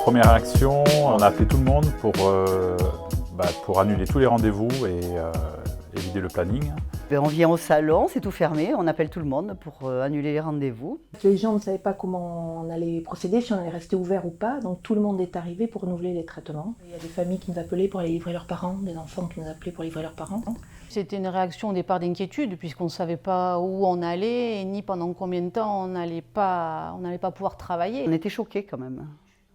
Première action, on a appelé tout le monde pour annuler tous les rendez-vous et vider le planning. On vient au salon, c'est tout fermé, on appelle tout le monde pour annuler les rendez-vous. Les gens ne savaient pas comment on allait procéder, si on allait rester ouvert ou pas, donc tout le monde est arrivé pour renouveler les traitements. Il y a des familles qui nous appelaient pour aller livrer leurs parents, des enfants qui nous appelaient pour livrer leurs parents. C'était une réaction au départ d'inquiétude, puisqu'on ne savait pas où on allait, ni pendant combien de temps on n'allait pas pouvoir travailler. On était choqués quand même.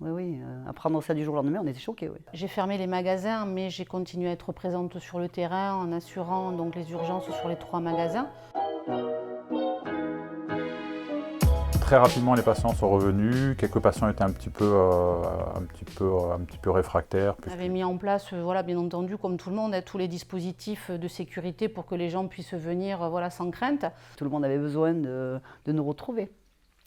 Oui, apprendre ça du jour au lendemain, on était choqués. Oui. J'ai fermé les magasins, mais j'ai continué à être présente sur le terrain en assurant donc les urgences sur les 3 magasins. Très rapidement, les patients sont revenus. Quelques patients étaient un petit peu réfractaires. On avait mis en place, bien entendu, comme tout le monde, tous les dispositifs de sécurité pour que les gens puissent venir sans crainte. Tout le monde avait besoin de nous retrouver.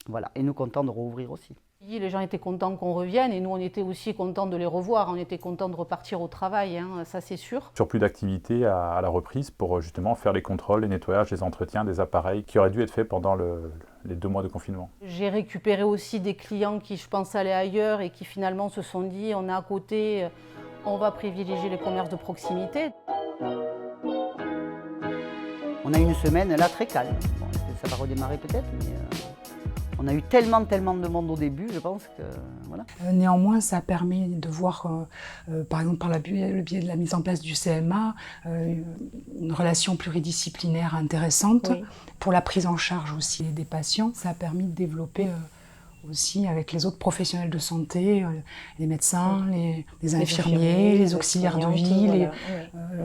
Voilà. Et nous contents de rouvrir aussi. Les gens étaient contents qu'on revienne et nous on était aussi contents de les revoir, on était contents de repartir au travail, ça c'est sûr. Surplus d'activité à la reprise pour justement faire les contrôles, les nettoyages, les entretiens des appareils qui auraient dû être faits pendant les 2 mois de confinement. J'ai récupéré aussi des clients qui je pense allaient ailleurs et qui finalement se sont dit on est à côté, on va privilégier les commerces de proximité. On a une semaine là très calme, bon, ça va redémarrer peut-être mais... On a eu tellement de monde au début, je pense que voilà. Néanmoins, ça a permis de voir, par exemple par le biais de la mise en place du CMA, une relation pluridisciplinaire intéressante pour la prise en charge aussi des patients. Ça a permis de développer aussi avec les autres professionnels de santé, les médecins, les infirmiers, les auxiliaires de vie,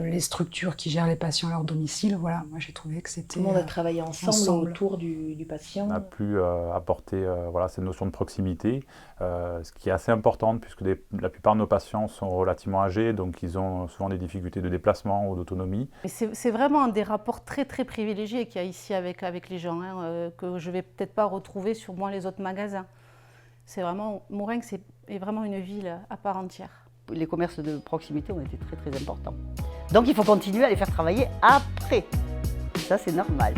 les structures qui gèrent les patients à leur domicile. Voilà, moi j'ai trouvé que c'était... Tout le monde a travaillé ensemble autour du patient. On a pu apporter cette notion de proximité, ce qui est assez important puisque la plupart de nos patients sont relativement âgés, donc ils ont souvent des difficultés de déplacement ou d'autonomie. C'est vraiment un des rapports très privilégiés qu'il y a ici avec les gens, que je ne vais peut-être pas retrouver sur les autres magasins. C'est vraiment, Mourenx est vraiment une ville à part entière. Les commerces de proximité ont été très importants. Donc il faut continuer à les faire travailler après. Ça c'est normal.